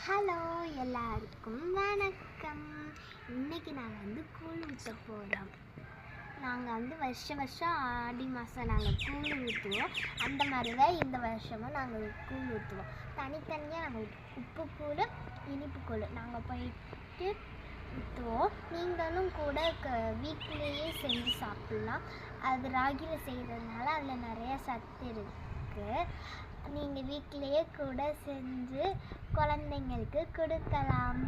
Hello எல்லாருக்கும் வணக்கம். இன்றைக்கி நாங்கள் வந்து கூழ் ஊற்ற போகிறோம். நாங்கள் வந்து வருஷம் ஆடி மாதம் நாங்கள் கூழ் ஊற்றுவோம். அந்த மாதிரி தான் இந்த வருஷமும் நாங்கள் கூழ் ஊற்றுவோம். தனித்தனியாக நாங்கள் உப்பு கூழ், இனிப்பு கூழ் நாங்கள் போயிட்டு ஊற்றுவோம். நீங்களும் கூட வீட்டிலேயே செஞ்சு சாப்பிட்லாம். அது ராகியில் செய்கிறதுனால அதில் நிறையா சத்து இருக்குது. நீங்கள் வீட்டிலையே கூட செஞ்சு குழந்தைங்களுக்கு கொடுக்கலாம்.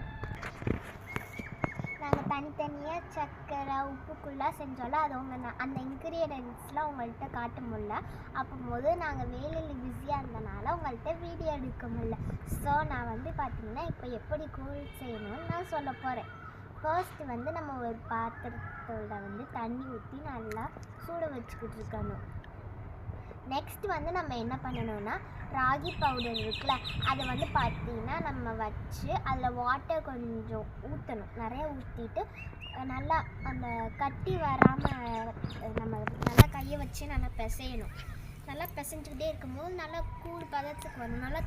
நாங்கள் தனித்தனியாக சர்க்கரை உப்புக்குள்ளாக செஞ்சோம்ல, அது அந்த இன்க்ரீடியன்ட்ஸ்லாம் உங்கள்கிட்ட காட்ட முடியல. அப்போது நாங்கள் வேலையில் பிஸியாக இருந்தனால உங்கள்கிட்ட வீடியோ எடுக்க முடியல. ஸோ நான் வந்து பார்த்திங்கன்னா இப்போ எப்படி கூழ் செய்யணும்னு நான் சொல்ல போகிறேன். ஃபர்ஸ்ட் வந்து நம்ம ஒரு பாத்திரத்தோட வந்து தண்ணி ஊற்றி நல்லா சூட வச்சுக்கிட்டு இருக்கணும். நெக்ஸ்ட் வந்து நம்ம என்ன பண்ணணும்னா, ராகி பவுடர் இருக்குல்ல, அதை வந்து பார்த்திங்கன்னா நம்ம வச்சு அதில் வாட்டர் கொஞ்சம் ஊற்றணும். நிறையா ஊற்றிட்டு நல்லா அந்த கட்டி வராமல் நம்ம நல்லா கையை வச்சு நல்லா பிசையணும். நல்லா பிசைஞ்சிக்கிட்டே இருக்கும்போது நல்லா கூழ் பதத்துக்கு வரணும். நல்லா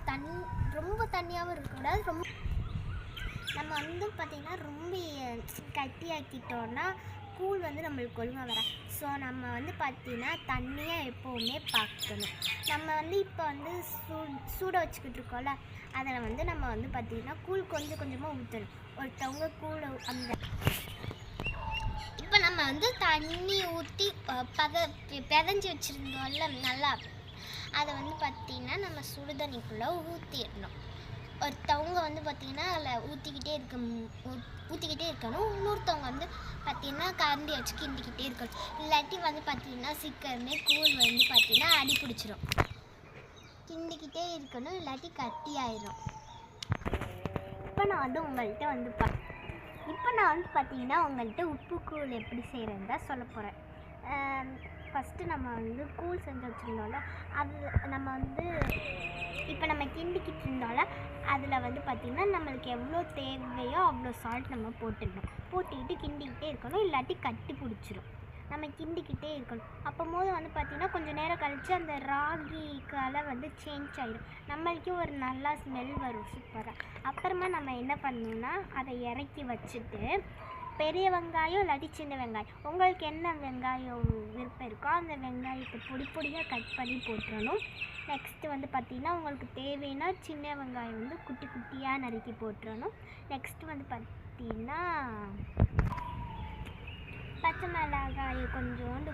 ரொம்ப தண்ணியாகவும் இருக்கக்கூடாது. நம்ம வந்து பார்த்திங்கன்னா ரொம்ப கட்டியாக்கிட்டோன்னா கூழ் வந்து நம்மளுக்கு ஒழுங்காக வர. ஸோ நம்ம வந்து பார்த்திங்கன்னா தண்ணியாக எப்போவுமே பார்க்கணும். நம்ம வந்து இப்போ வந்து சூட வச்சுக்கிட்டு இருக்கோம்ல, அதில் வந்து நம்ம வந்து பார்த்திங்கன்னா கூழ் கொஞ்சம் கொஞ்சமாக ஊற்றணும். ஒருத்தவங்க கூழ் இப்போ நம்ம வந்து தண்ணி ஊற்றி பிதஞ்சி வச்சுருந்தோம்ல நல்லா, அதை வந்து பார்த்திங்கன்னா நம்ம சுடு தண்ணிக்குள்ளே ஊற்றிடணும். ஒருத்தவங்க வந்து பார்த்திங்கன்னா அதில் ஊற்றிக்கிட்டே இருக்கணும். இன்னொருத்தவங்க வந்து பார்த்திங்கன்னா கரண்டி வச்சு கிண்டிக்கிட்டே இருக்கணும். இல்லாட்டி வந்து பார்த்திங்கன்னா சீக்கிரமே கூழ் வந்து பார்த்திங்கன்னா அடி பிடிச்சிரும். கிண்டிக்கிட்டே இருக்கணும், இல்லாட்டி கட்டி ஆயிடும். இப்போ நான் வந்து பார்த்திங்கன்னா உங்கள்கிட்ட உப்பு கூழ் எப்படி செய்கிறேன்னு தான் சொல்ல போகிறேன். ஃபஸ்ட்டு நம்ம வந்து கூழ் செஞ்சு வச்சுருந்தோம்ல, அது நம்ம வந்து இப்போ நம்ம கிண்டிக்கிட்டு இருந்தோம்ல, அதில் வந்து பார்த்திங்கன்னா நம்மளுக்கு எவ்வளோ தேவையோ அவ்வளோ சால்ட் நம்ம போட்டுக்கிட்டு கிண்டிக்கிட்டே இருக்கணும். இல்லாட்டி கட்டி பிடிச்சிரும். நம்ம கிண்டிக்கிட்டே இருக்கணும். அப்போது வந்து பார்த்திங்கன்னா கொஞ்சம் நேரம் கழித்து அந்த ராகி கலர் வந்து சேஞ்ச் ஆகிடும். நம்மளுக்கே ஒரு நல்லா ஸ்மெல் வரும் சூப்பராக. அப்புறமா நம்ம என்ன பண்ணணும்னா, அதை இறக்கி வச்சுட்டு பெரிய வெங்காயம் இல்லாட்டி சின்ன வெங்காயம், உங்களுக்கு என்ன வெங்காயம் விருப்பம் இருக்கோ அந்த வெங்காயத்தை பொடியாக கட் பண்ணி போட்டுறணும். நெக்ஸ்ட்டு வந்து பார்த்திங்கன்னா உங்களுக்கு தேவைன்னா சின்ன வெங்காயம் வந்து குட்டி குட்டியாக நறுக்கி போட்டுறணும். நெக்ஸ்ட்டு வந்து பார்த்திங்கன்னா பச்சை மிளகாயை கொஞ்சோண்டு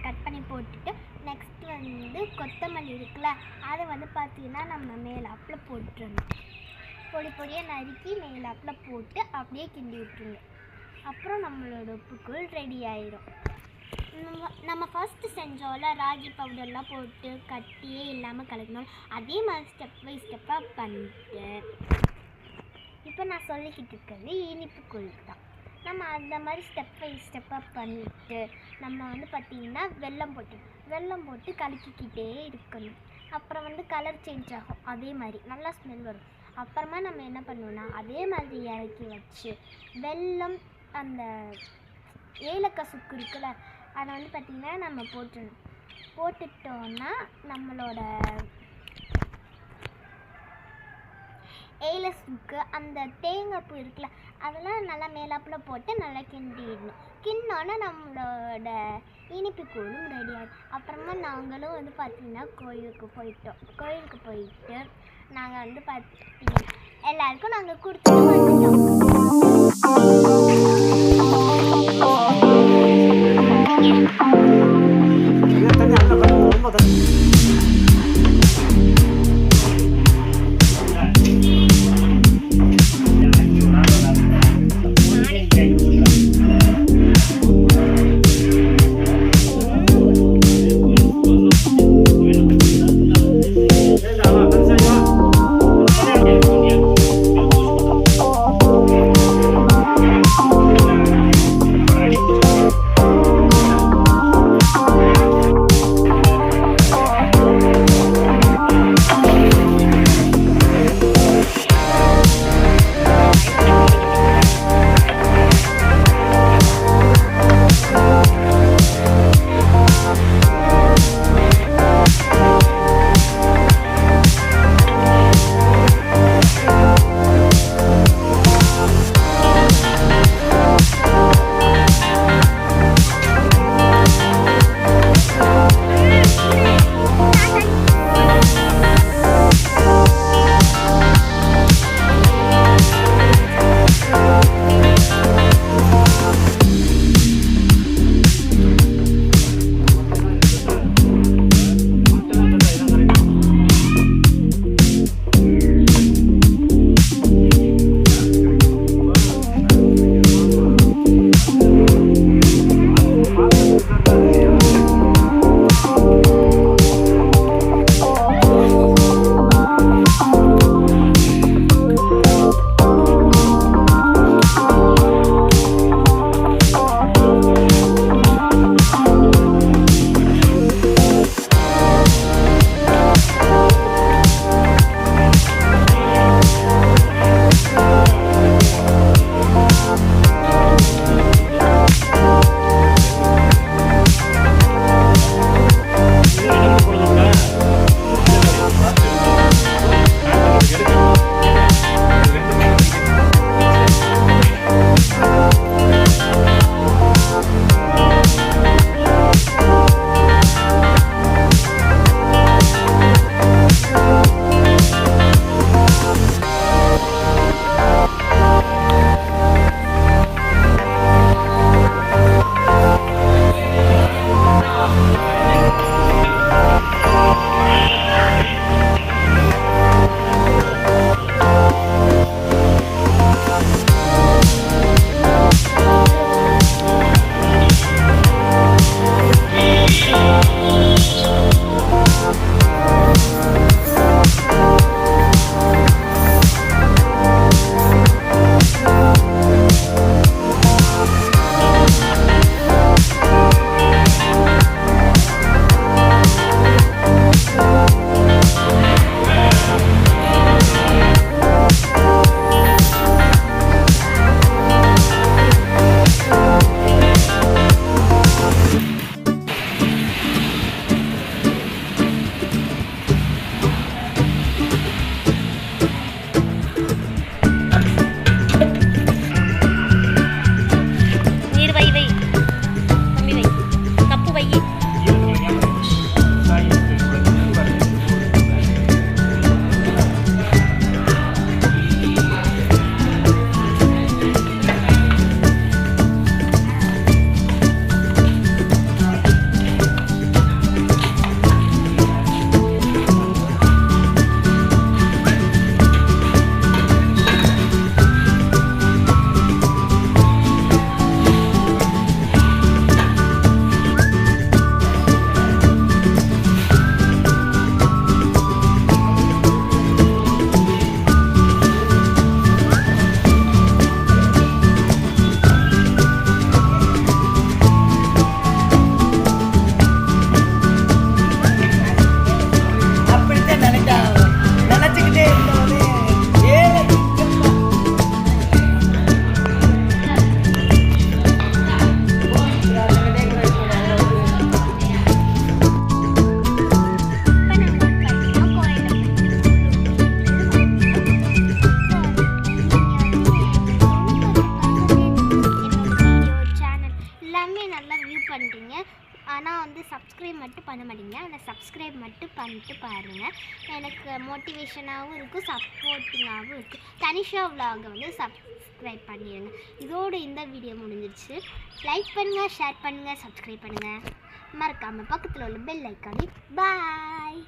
கட் பண்ணி போட்டுட்டு, நெக்ஸ்ட்டு வந்து கொத்தமல்லி இருக்குல்ல, அதை வந்து பார்த்திங்கன்னா நம்ம மேலாப்பில் போட்டுறணும். பொடியாக நறுக்கி மேலாப்பில் போட்டு அப்படியே கிண்டி விட்டுருங்க. அப்புறம் நம்மளோட உப்புக்கூழ் ரெடி ஆயிடும். நம்ம ஃபஸ்ட்டு செஞ்சோம்ல, ராகி பவுடர்லாம் போட்டு கட்டியே இல்லாமல் கலக்கணும். அதே மாதிரி ஸ்டெப் பை ஸ்டெப்பாக பண்ணிட்டு இப்போ நான் சொல்லிக்கிட்டு இருக்கிறது இனிப்பு கூழ் தான். நம்ம அந்த மாதிரி ஸ்டெப் பை ஸ்டெப்பாக பண்ணிவிட்டு நம்ம வந்து பார்த்திங்கன்னா வெல்லம் போட்டு கலக்கிக்கிட்டே இருக்கணும். அப்புறம் வந்து கலர் சேஞ்ச் ஆகும். அதே மாதிரி நல்லா ஸ்மெல் வரும். அப்புறமா நம்ம என்ன பண்ணுவோம்னா, அதே மாதிரி இறக்கி வச்சு வெல்லம் அந்த ஏலக்காய் சுக்கு இருக்குல்ல, அதை வந்து பார்த்திங்கன்னா நம்ம போட்டுட்டோன்னா நம்மளோட ஏல சுக்கு அந்த தேங்காய் பூ இருக்குல்ல, அதெல்லாம் நல்லா மேலாப்பில் போட்டு நல்லா கிண்டினோன்னா நம்மளோட இனிப்பு கூழும் ரெடி ஆகிடும். அப்புறமா நாங்களும் வந்து பார்த்திங்கன்னா கோயிலுக்கு போயிட்டு நாங்கள் வந்து பார்த்திங்கன்னா எல்லாருக்கும் நாங்கள் கொடுத்துட்டு வந்துட்டோம். பண்ணிட்டு பாருங்கள். எனக்கு மோட்டிவேஷனாகவும் இருக்கும், சப்போர்ட்டிங்காகவும் இருக்குது. தனிஷா vlog வந்து சப்ஸ்கிரைப் பண்ணிடுங்க. இதோடு இந்த வீடியோ முடிஞ்சிருச்சு. லைக் பண்ணுங்கள், ஷேர் பண்ணுங்கள், சப்ஸ்கிரைப் பண்ணுங்கள். மறக்காமல் பக்கத்தில் உள்ள பெல் ஐக்கானே பாய்.